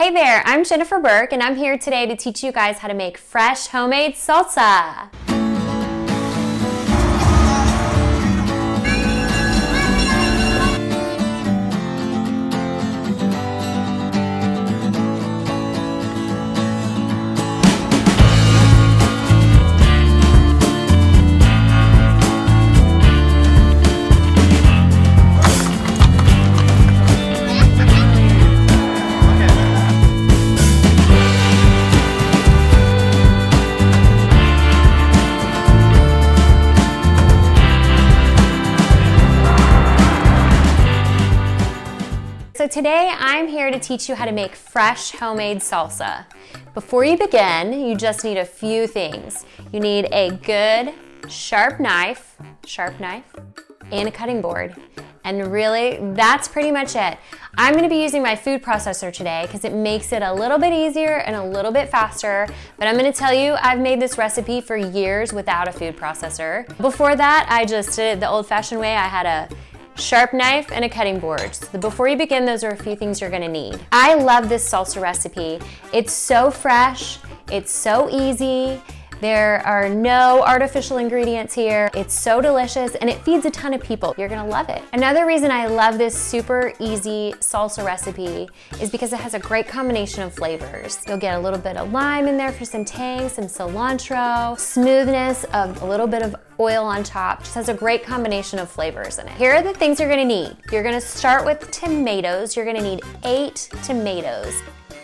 Hey there, I'm Jennifer Burke and I'm here today to teach you guys how to make fresh homemade salsa. So today I'm here to teach you how to make fresh homemade salsa. Before you begin, you just need a few things. You need a good sharp knife, and a cutting board. And really, that's pretty much it. I'm gonna be using my food processor today because it makes it a little bit easier and a little bit faster. But I'm gonna tell you, I've made this recipe for years without a food processor. Before that, I just did it the old-fashioned way. I had a sharp knife and a cutting board. So before you begin, those are a few things you're gonna need. I love this salsa recipe. It's so fresh, it's so easy. There are no artificial ingredients here. It's so delicious and it feeds a ton of people. You're gonna love it. Another reason I love this super easy salsa recipe is because it has a great combination of flavors. You'll get a little bit of lime in there for some tang, some cilantro, smoothness of a little bit of oil on top. Just has a great combination of flavors in it. Here are the things you're gonna need. You're gonna start with tomatoes. You're gonna need 8 tomatoes.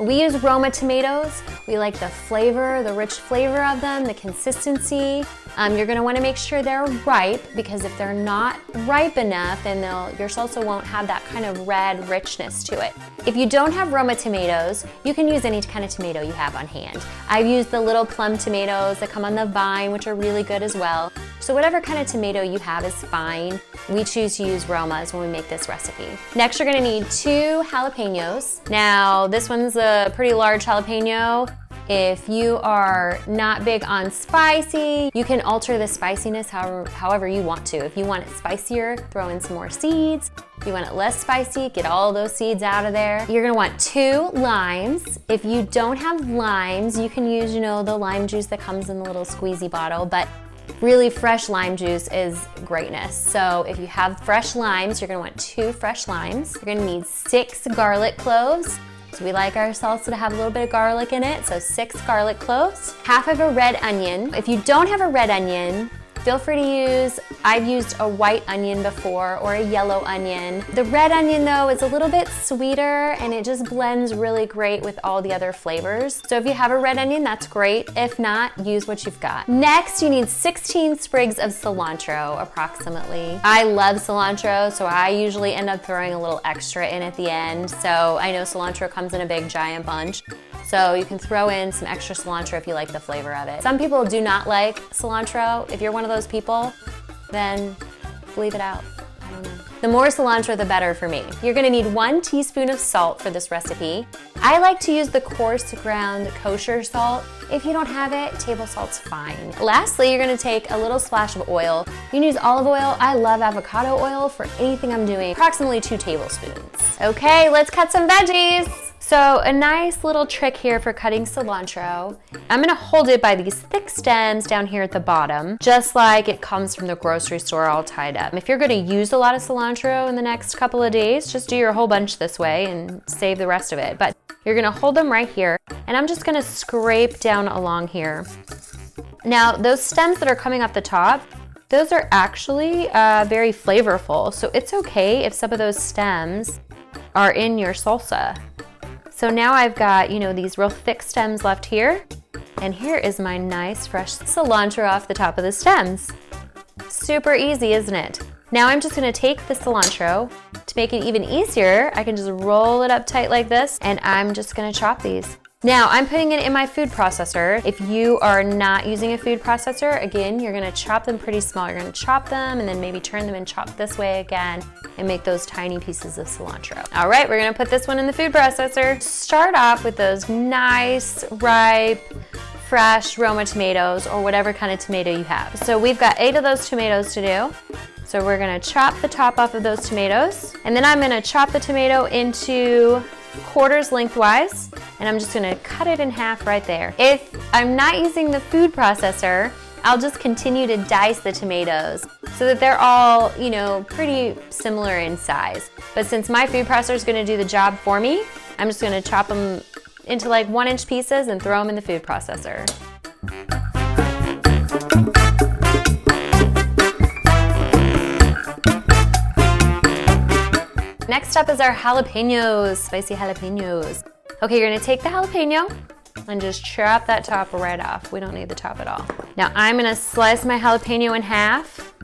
We use Roma tomatoes. We like the flavor, the rich flavor of them, the consistency. You're gonna wanna make sure they're ripe because if they're not ripe enough, then your salsa won't have that kind of red richness to it. If you don't have Roma tomatoes, you can use any kind of tomato you have on hand. I've used the little plum tomatoes that come on the vine, which are really good as well. So whatever kind of tomato you have is fine. We choose to use Romas when we make this recipe. Next, you're gonna need 2 jalapenos. Now, this one's a pretty large jalapeno. If you are not big on spicy, you can alter the spiciness however you want to. If you want it spicier, throw in some more seeds. If you want it less spicy, get all those seeds out of there. You're gonna want 2 limes. If you don't have limes, you can use, the lime juice that comes in the little squeezy bottle, but really fresh lime juice is greatness. So if you have fresh limes, you're gonna want 2 fresh limes. You're gonna need 6 garlic cloves. So we like our salsa to have a little bit of garlic in it, so 6 garlic cloves. Half of a red onion. If you don't have a red onion, feel free to use, I've used a white onion before or a yellow onion. The red onion though is a little bit sweeter and it just blends really great with all the other flavors. So if you have a red onion, that's great. If not, use what you've got. Next, you need 16 sprigs of cilantro, approximately. I love cilantro, so I usually end up throwing a little extra in at the end. So I know cilantro comes in a big giant bunch. So you can throw in some extra cilantro if you like the flavor of it. Some people do not like cilantro. If you're one of those people, then leave it out. I don't know. The more cilantro, the better for me. You're gonna need 1 teaspoon of salt for this recipe. I like to use the coarse ground kosher salt. If you don't have it, table salt's fine. Lastly, you're gonna take a little splash of oil. You can use olive oil. I love avocado oil for anything I'm doing. Approximately 2 tablespoons. Okay, let's cut some veggies. So a nice little trick here for cutting cilantro. I'm gonna hold it by these thick stems down here at the bottom, just like it comes from the grocery store all tied up. If you're gonna use a lot of cilantro in the next couple of days, just do your whole bunch this way and save the rest of it. But you're gonna hold them right here, and I'm just gonna scrape down along here. Now, those stems that are coming off the top, those are actually very flavorful. So it's okay if some of those stems are in your salsa. So now I've got, these real thick stems left here. And here is my nice fresh cilantro off the top of the stems. Super easy, isn't it? Now I'm just gonna take the cilantro. To make it even easier, I can just roll it up tight like this, and I'm just gonna chop these. Now I'm putting it in my food processor. If you are not using a food processor, again, you're gonna chop them pretty small. You're gonna chop them and then maybe turn them and chop this way again and make those tiny pieces of cilantro. All right, we're gonna put this one in the food processor. Start off with those nice, ripe, fresh Roma tomatoes or whatever kind of tomato you have. So we've got 8 of those tomatoes to do. So we're gonna chop the top off of those tomatoes, and then I'm gonna chop the tomato into quarters lengthwise. and I'm just gonna cut it in half right there. If I'm not using the food processor, I'll just continue to dice the tomatoes so that they're all, you know, pretty similar in size. But since my food processor is gonna do the job for me, I'm just gonna chop them into like 1-inch pieces and throw them in the food processor. Next up is our jalapenos, spicy jalapenos. Okay, you're gonna take the jalapeno and just chop that top right off. We don't need the top at all. Now I'm gonna slice my jalapeno in half.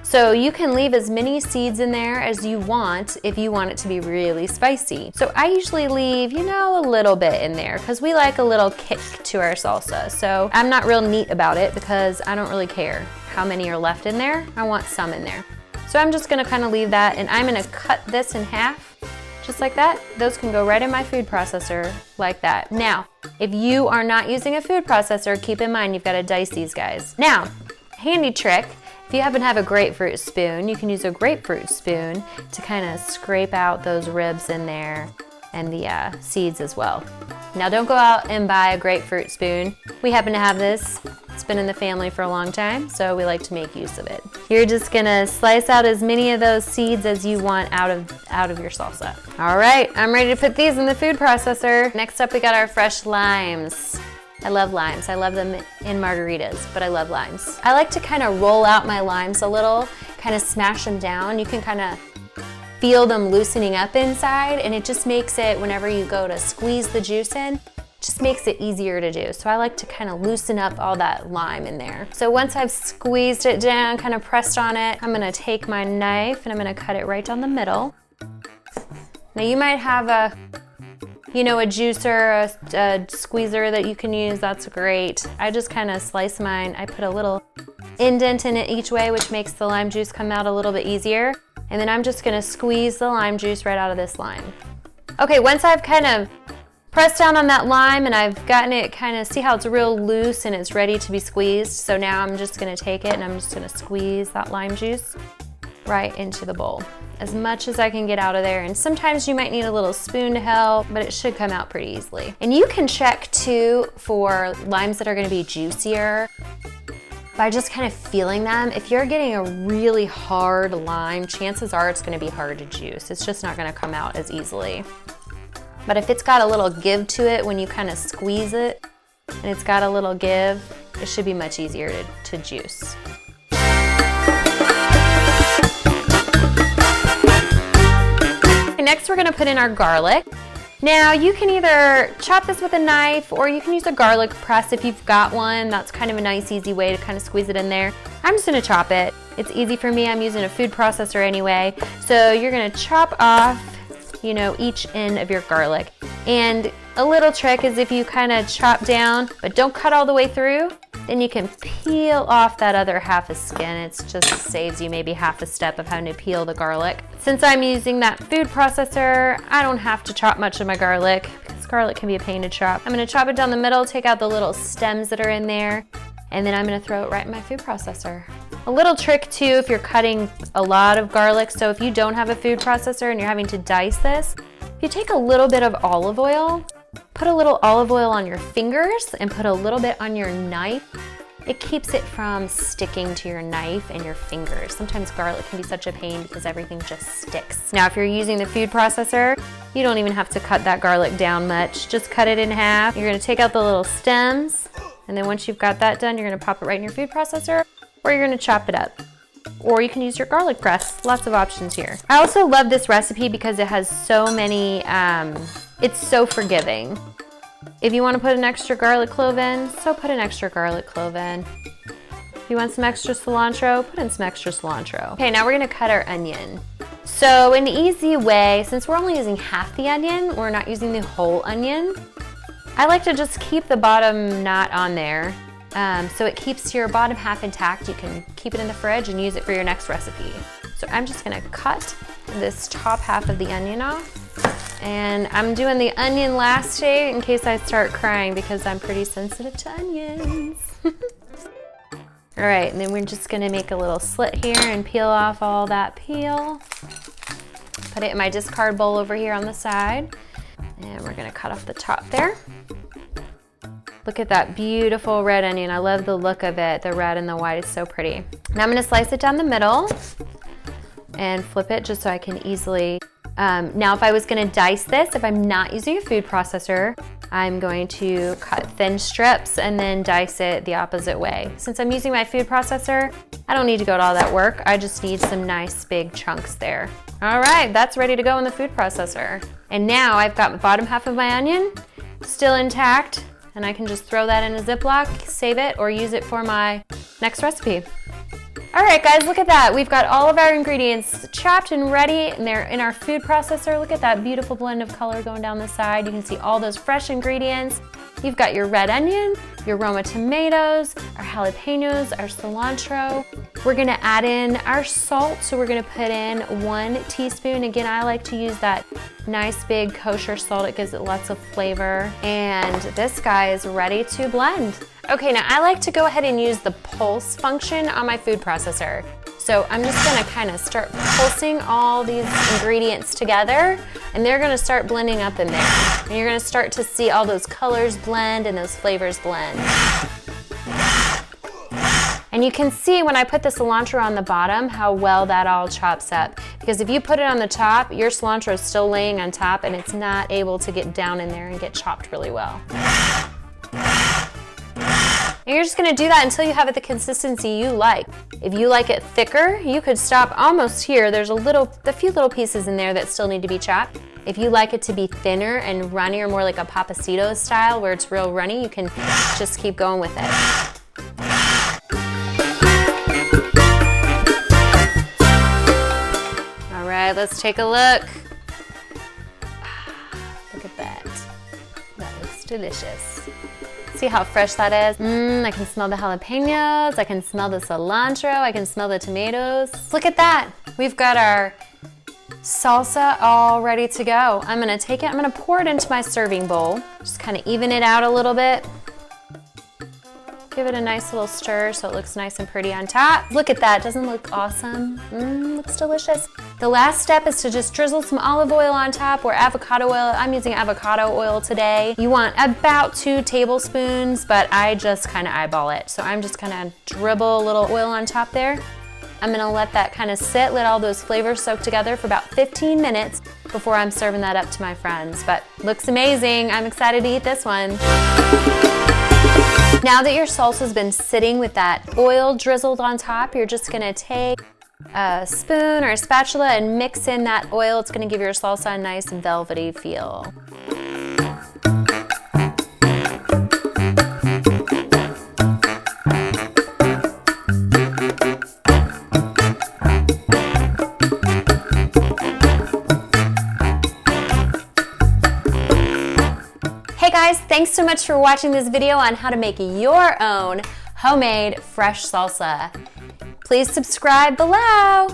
So you can leave as many seeds in there as you want if you want it to be really spicy. So I usually leave, you know, a little bit in there because we like a little kick to our salsa. So I'm not real neat about it because I don't really care how many are left in there. I want some in there. So I'm just gonna kind of leave that, and I'm gonna cut this in half, just like that. Those can go right in my food processor like that. Now, if you are not using a food processor, keep in mind you've gotta dice these guys. Now, handy trick, if you happen to have a grapefruit spoon, you can use a grapefruit spoon to kind of scrape out those ribs in there and the seeds as well. Now don't go out and buy a grapefruit spoon. We happen to have this. It's been in the family for a long time, so we like to make use of it. You're just gonna slice out as many of those seeds as you want out of your salsa. All right, I'm ready to put these in the food processor. Next up, we got our fresh limes. I love limes. I love them in margaritas, but I love limes. I like to kind of roll out my limes a little, kind of smash them down. You can kind of feel them loosening up inside, and it just makes it, whenever you go to squeeze the juice in, just makes it easier to do. So I like to kind of loosen up all that lime in there. So once I've squeezed it down, kind of pressed on it, I'm gonna take my knife and I'm gonna cut it right down the middle. Now you might have a juicer, a squeezer that you can use, that's great. I just kind of slice mine. I put a little indent in it each way, which makes the lime juice come out a little bit easier. And then I'm just gonna squeeze the lime juice right out of this lime. Okay, once I've kind of pressed down on that lime and I've gotten it kind of, see how it's real loose and it's ready to be squeezed. So now I'm just gonna take it and I'm just gonna squeeze that lime juice right into the bowl, as much as I can get out of there. And sometimes you might need a little spoon to help, but it should come out pretty easily. And you can check too for limes that are gonna be juicier by just kind of feeling them. If you're getting a really hard lime, chances are it's gonna be hard to juice. It's just not gonna come out as easily. But if it's got a little give to it when you kind of squeeze it, and it's got a little give, it should be much easier to juice. Next, we're gonna put in our garlic. Now, you can either chop this with a knife or you can use a garlic press if you've got one. That's kind of a nice, easy way to kind of squeeze it in there. I'm just gonna chop it. It's easy for me, I'm using a food processor anyway. So you're gonna chop off, you know, each end of your garlic. And a little trick is if you kind of chop down, but don't cut all the way through, then you can peel off that other half of skin. It just saves you maybe half a step of having to peel the garlic. Since I'm using that food processor, I don't have to chop much of my garlic because garlic can be a pain to chop. I'm gonna chop it down the middle, take out the little stems that are in there, and then I'm gonna throw it right in my food processor. A little trick too if you're cutting a lot of garlic, so if you don't have a food processor and you're having to dice this, if you take a little bit of olive oil, put a little olive oil on your fingers and put a little bit on your knife, it keeps it from sticking to your knife and your fingers. Sometimes garlic can be such a pain because everything just sticks. Now if you're using the food processor, you don't even have to cut that garlic down much. Just cut it in half. You're gonna take out the little stems, and then once you've got that done, you're gonna pop it right in your food processor, or you're gonna chop it up. Or you can use your garlic press. Lots of options here. I also love this recipe because it has so many, it's so forgiving. If you want to put an extra garlic clove in, so put an extra garlic clove in. If you want some extra cilantro, put in some extra cilantro. Okay, now we're gonna cut our onion. So an easy way, since we're only using half the onion, we're not using the whole onion, I like to just keep the bottom knot on there. So it keeps your bottom half intact. You can keep it in the fridge and use it for your next recipe. So I'm just gonna cut this top half of the onion off. And I'm doing the onion last day in case I start crying because I'm pretty sensitive to onions. All right, and then we're just gonna make a little slit here and peel off all that peel. Put it in my discard bowl over here on the side. And we're gonna cut off the top there. Look at that beautiful red onion. I love the look of it. The red and the white is so pretty. Now I'm gonna slice it down the middle and flip it just so I can easily, now if I was gonna dice this, if I'm not using a food processor, I'm going to cut thin strips and then dice it the opposite way. Since I'm using my food processor, I don't need to go to all that work. I just need some nice big chunks there. All right, that's ready to go in the food processor. And now I've got the bottom half of my onion still intact, and I can just throw that in a Ziploc, save it, or use it for my next recipe. All right, guys, look at that. We've got all of our ingredients chopped and ready, and they're in our food processor. Look at that beautiful blend of color going down the side. You can see all those fresh ingredients. You've got your red onion, your Roma tomatoes, our jalapenos, our cilantro. We're gonna add in our salt, so we're gonna put in 1 teaspoon. Again, I like to use that nice big kosher salt. It gives it lots of flavor. And this guy is ready to blend. Okay, now I like to go ahead and use the pulse function on my food processor. So I'm just gonna kind of start pulsing all these ingredients together, and they're gonna start blending up in there. And you're gonna start to see all those colors blend and those flavors blend. And you can see when I put the cilantro on the bottom how well that all chops up. Because if you put it on the top, your cilantro is still laying on top and it's not able to get down in there and get chopped really well. And you're just gonna do that until you have it the consistency you like. If you like it thicker, you could stop almost here. There's a few little pieces in there that still need to be chopped. If you like it to be thinner and runnier, more like a Papasito style where it's real runny, you can just keep going with it. All right, let's take a look. Look at that. That looks delicious. See how fresh that is? I can smell the jalapenos, I can smell the cilantro, I can smell the tomatoes. Look at that. We've got our salsa all ready to go. I'm gonna take it, I'm gonna pour it into my serving bowl. Just kind of even it out a little bit. Give it a nice little stir so it looks nice and pretty on top. Look at that, doesn't it look awesome? Looks delicious. The last step is to just drizzle some olive oil on top or avocado oil. I'm using avocado oil today. You want about 2 tablespoons, but I just kind of eyeball it. So I'm just gonna dribble a little oil on top there. I'm gonna let that kind of sit, let all those flavors soak together for about 15 minutes before I'm serving that up to my friends. But looks amazing. I'm excited to eat this one. Now that your salsa's been sitting with that oil drizzled on top, you're just gonna take a spoon or a spatula and mix in that oil. It's gonna give your salsa a nice velvety feel. Hey guys, thanks so much for watching this video on how to make your own homemade fresh salsa. Please subscribe below.